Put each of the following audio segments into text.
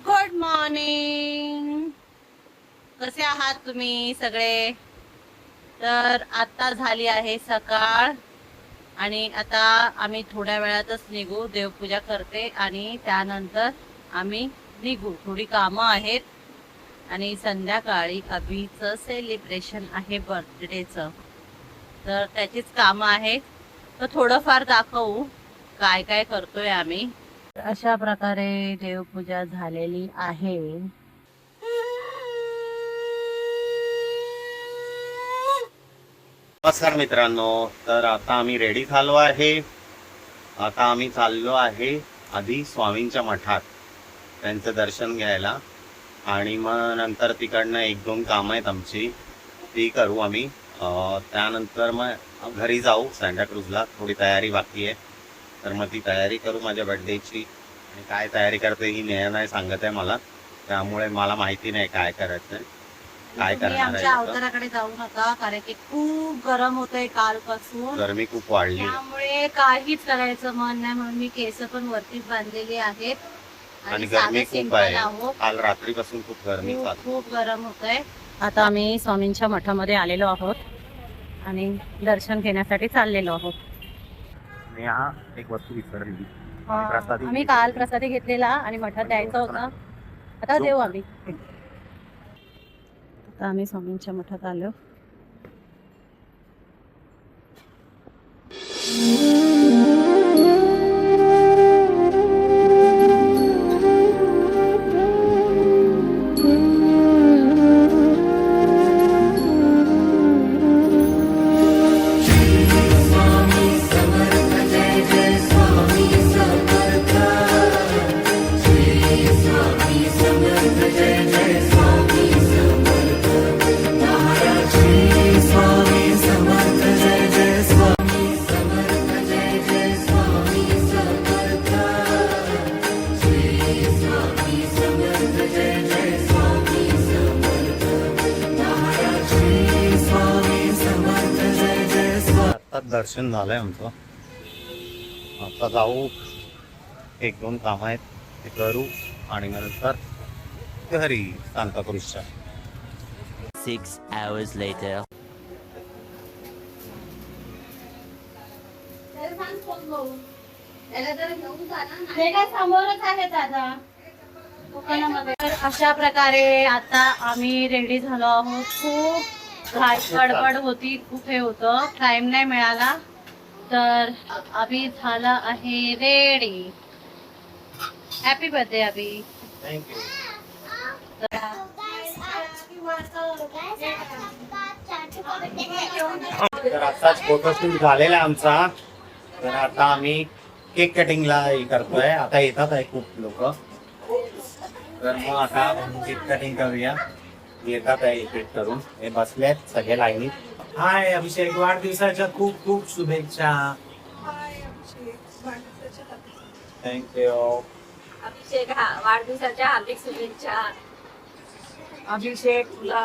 Good morning. कसे आहात तुम्ही सगळे? तर आता झाली आहे सकाळ आणि आता आम्ही थोड्या वेळातच निघू. देवपूजा करते आणि त्यानंतर आम्ही निघू. थोडी कामं आहेत आणि संध्याकाळी अभिचं सेलिब्रेशन आहे बर्थडेचं, तर त्याचीच कामं आहेत. तर थोडंफार दाखवू काय काय करतोय आम्ही. अशा प्रकारे देवपूजा झालेली आहे. नमस्कार मित्रांनो. तर आता आम्ही रेडी झालो आहे. आता आम्ही चाललो आहे आधी स्वामींच्या मठात त्यांचं दर्शन घ्यायला आणि मग नंतर तिकडनं एक दोन कामं आहेत आमची, ती करू आम्ही. त्यानंतर मग घरी जाऊ. सँटाक्रूजला थोडी तयारी बाकी आहे, तर मग ती तयारी करू माझ्या बड्डेची. आणि काय तयारी करते ही नेहा नाही सांगत आहे मला, त्यामुळे मला माहिती नाही काय करायचं आहे, काय तुम्ही करणार आमच्या आहे. अवताराकडे जाऊ नका, कारण की खूप गरम होतंय कालपासून. गरमी खूप वाढली. त्यामुळे काहीच करायचं मन नाही, म्हणून मी केस पण वरतीच बांधलेली आहेत आणि साधं गरमी खूप सिंपल आहे. आहोत. काल रात्रीपासून खूप गरमी खूप चालू. खूप गरम होतंय. आता आम्ही स्वामींच्या मठामध्ये आलेलो आहोत आणि दर्शन घेण्यासाठी चाललेलो आहोत. मी हा एक वस्तू विसरली. आम्ही काल प्रसादी घेतलेला आणि मठात द्यायचा होता, आता देऊ आम्ही. आता आम्ही स्वामींच्या मठात आलो. आता दर्शन झालंय आमचं. आता जाऊ. एक दोन काम आहेत ते करू आणि नंतर घरी सांताक्रूजच्या. 6 hours later. ते काय समोरच आहे दादा दुकानामध्ये. तर अशा प्रकारे आता आम्ही रेडी झालो आहोत. खूप गडबड होती, खूप हे होतं, टाइम नाही मिळाला, तर अभि झाला आहे रेडी. हॅपी बर्थडे अभि. थँक्यू. तर आताच फोटोशूट झालेला आहे आमचा. तर आता आम्ही केक कटिंगला हे करतोय. आता येतात आहे खूप लोक, तर मग आता केक कटिंग करूया. येतात आहे केक करून. हे बसलेत सगळे लाईनीत. हाय अभिषेक, वाढदिवसाच्या खूप खूप शुभेच्छा. थँक्यू. अभिषेक वाढदिवसाच्या हार्दिक शुभेच्छा. अभिषेक तुला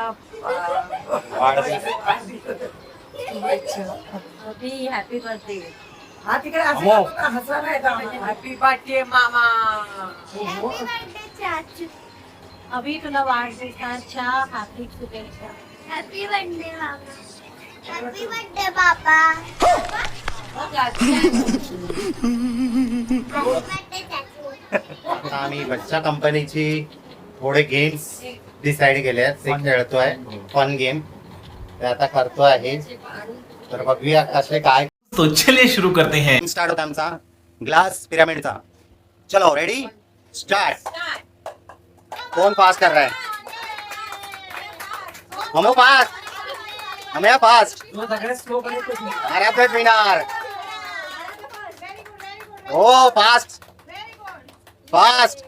अभि हॅपी बर्थडे. हा तिकडे हो. हसा नाही. हॅपी बर्थडे मामा. अभि तुला वाढदिवसाच्या हार्दिक शुभेच्छा. हॅपी बर्थडे मामा. हॅपी बर्थडे बाबा. आता आम्ही बच्चा कंपनीची थोडे गेम्स डिसाइड केले आहेत. ते खेळतोय फन गेम, ते आता करतोय आहे. तर बघूया कसे काय. तो चलिए शुरू करते हैं. स्टार्ट होता आमचा ग्लास पिरामिडचा. चलो रेडी स्टार्ट. कौन पास कर रहा है? ममो पास. हमें पास. सगळे स्लो अरे अपने विनर. ओ फास्ट फास्ट.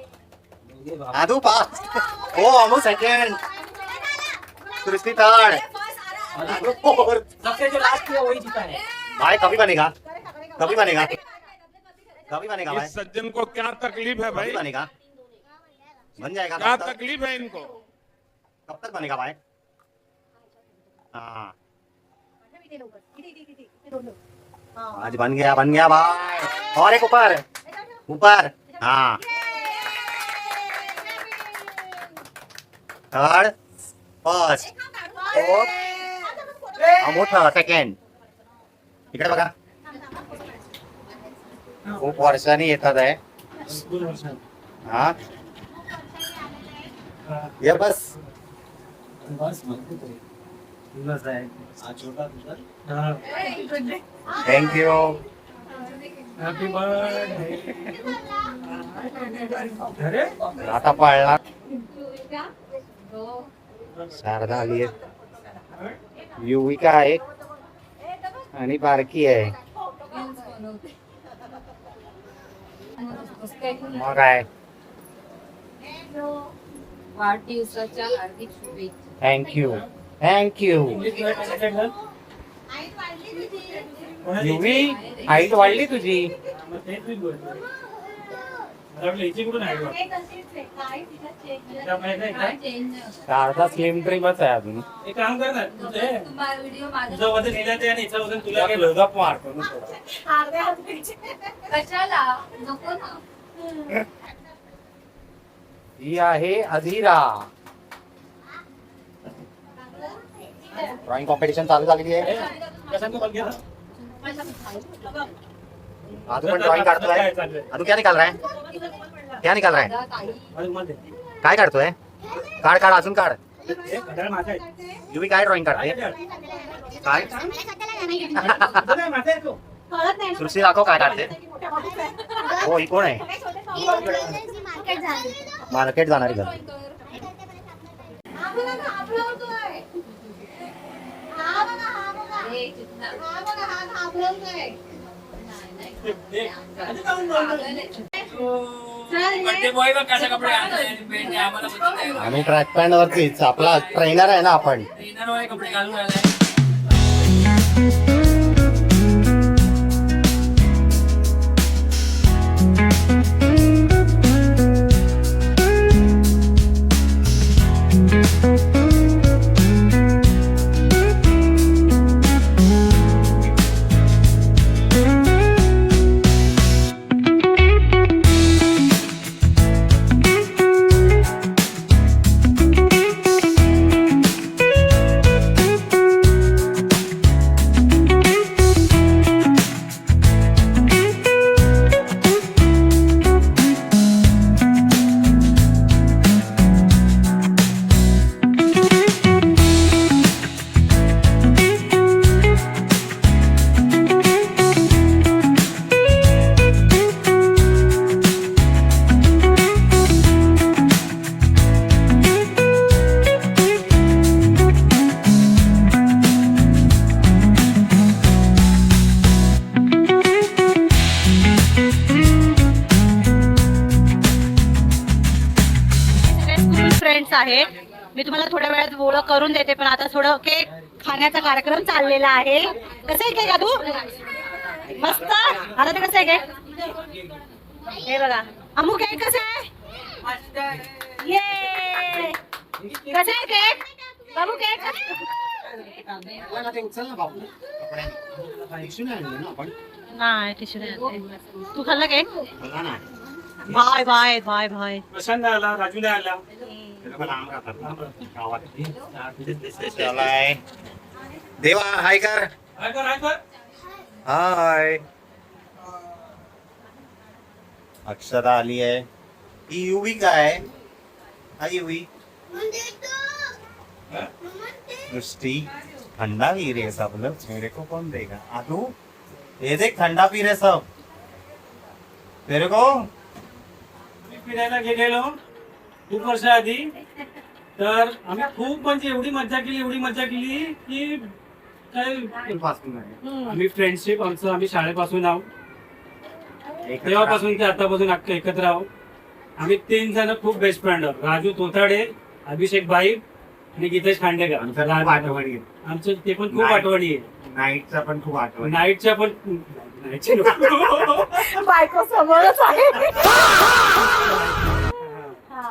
आदू फास्ट. ओ अमू सेकंड. सृष्टि थर्ड. सबसे जो लास्ट किया वही जीता है. भाई कभी बनेगा, कभी बनेगा, कभी बनेगा भाई. इस सज्जन को क्या तकलीफ है भाई? कभी बनेगा, बन जाएगा. क्या कब तक, तकलीफ है इनको? कब तक बनेगा भाई? हाँ आज बन गया भाई. और एक ऊपर ऊपर. हाँ थर्ड, फर्स्ट, मोठं सेकंड. इकडे बघा, खूप वर्षांनी येतात आहे. हा ये बस. थँक्यू. Happy birthday. आता पाळला. शारदा आली आहे, युविका आहे आणि बारकी आहे. मग काय, वाढदिवसाच्या हार्दिक शुभेच्छा. Thank you thank you. युवी, हाईट वाढली तुझी. शारदा स्लिम ट्रिमच आहे अजून. एक काम कर ना, तुम्हाला व्हिडिओ माझा तुझं वजन हिला ते आणि हिचं वजन तुला गेलं. गप मारतो ना थोडा. कशाला नको ना. ही आहे अधीरा. ड्रॉइंग कॉम्पिटिशन चालू झालेली आहे. कशाने बघ गेला? आदू पण ड्रॉइंग काढतोय. आदू क्या निकाल रहा है, क्या निकाल रहा है, अजून मध्ये. काय काढतोय. काढ काढ अजून काढ. हे घड्याळ माझं आहे. युवी काय ड्रॉइंग काढते. काय माझं आहे तो. सृष्टी दाखव काय काढते. हो, ही कोण आहे. मार्केट झाली. मार्केट जाणारी घर. बर्थडे बॉय बघ कशा कपडे घालतोय आणि पेंट आहे, आम्हाला बघत नाही. आम्ही ट्रॅक पॅन्ट वरतीच, आपला ट्रेनर आहे ना आपण. ट्रेनर वाले कपडे घालून आलाय. फ्रेंड्स आहेत. मी तुम्हाला थोड्या वेळात ओळख करून देते, पण आता थोडं केक खाण्याचा कार्यक्रम चाललेला आहे. कसं आहे केक आदू, मस्त. आता ते कसं आहे केक, हे बघा. अमू केक कसं आहे, ये कसं आहे केक बाबू, केक नाही टिश्यू नाही. तू खाल्ला cake. Bye bye bye bye. Prashant आला, राजूला आला. देवा हाय कर. हाय कर, हाय कर. हाय. अक्षरा आली आहे. ही युवी काय. हाय युवी. दृष्टि ठंडा पी रहे सब लोग, मेरे को कौन देगा. आदू ये देख ठंडा पी रहे सब, तेरे को. मी फिरायला गेलेलो खूप वर्ष आधी, तर आम्ही खूप म्हणजे एवढी मज्जा केली की काय. आम्ही फ्रेंडशिप आमचं, आम्ही शाळेपासून आहोत, तेव्हापासून ते आतापासून अख्खं एकत्र आहोत. आम्ही 3 जण खूप बेस्ट फ्रेंड आहोत. राजू तोथाडे, अभिषेक बाईक आणि गीतेश खांडेकर. आमचं ते पण खूप आठवणी आहे. नाईटचा पण खूप आठवण. नाईटच्या पण बायको समोरच आहे.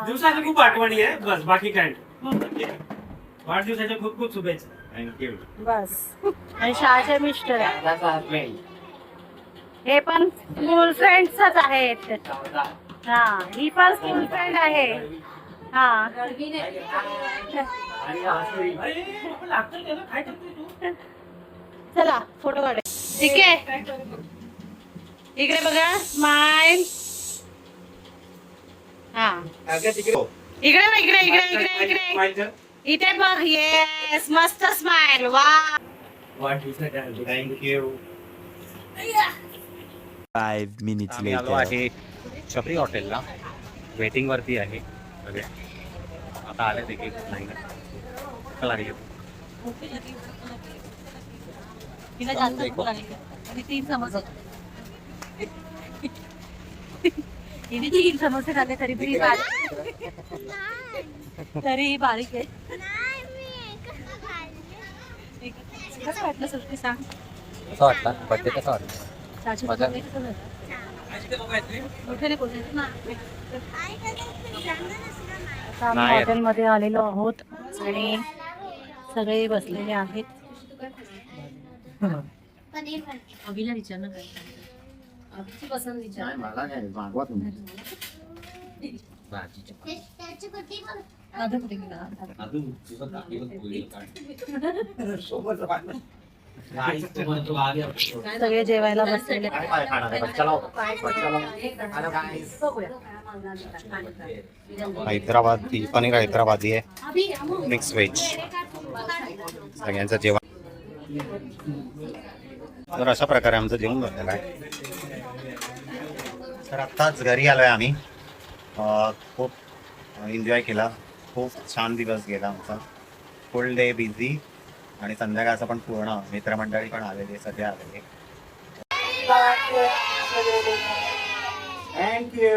दिवसाच्या खूप आठवणी आहे, बस बाकी काय नाही. वाढदिवसाच्या खूप खूप शुभेच्छा. थँक्यू. बस. आणि शाळेचे मिस्टर आहे. हे पण स्कूल फ्रेंड्सच आहेत. हा, ही पण स्कूल फ्रेंड आहे. हा चला फोटो काढ. ठीक आहे, इकडे बघा स्माइल. हा इकडे बघ, इकडे इकडे इकडे इकडे इथे बघ. येस मस्त स्माइल. वा थँक्यू. 5 minutes आम्ही आलो later. आहे शबरी हॉटेलला. वेटिंग वरती आहे सगळे. आता आले देखील नाही ना लागले. तिला जास्त भूक लागली. आणि 3 समोसे हिने 3 समोसे खाल्ले तरी ती बारीक, तरी बारीक आहे. नाही, मी एकच खाल्ले. कसं वाटलं सृष्टी सांग. कसं वाटलं बड्डे? कसं वाटलं? सासू मजा. बाई कसं झालं? मोठ्याने बोलायचं ना. आई कधी सांगा नसलं नाही. आता आम्ही नाही. हॉटेलमध्ये आलेलो आहोत आणि सगळे बसलेले आहेत. पनीर भाजी. अभिला विचार ना काय अभिची पसंत विचार. मला काय मागवा तुम्ही. त्याची कुठे पण माझं कुठे गेला? सगळे जेवायला बसलेले. काय खाणार आहे? बच्चा लाव. हैदराबादी पनीर हैदराबादी आहे, मिक्स व्हेज. सगळ्यांचं जेवण. तर अशा प्रकारे आमचं जेवण झालेलं आहे. तर आत्ताच घरी आलोय आम्ही. खूप एन्जॉय केला. खूप छान दिवस गेला आमचा. फुल डे बिझी आणि संध्याकाळचं पण पूर्ण मित्रमंडळी पण आलेले, सगळे आलेले. थँक्यू.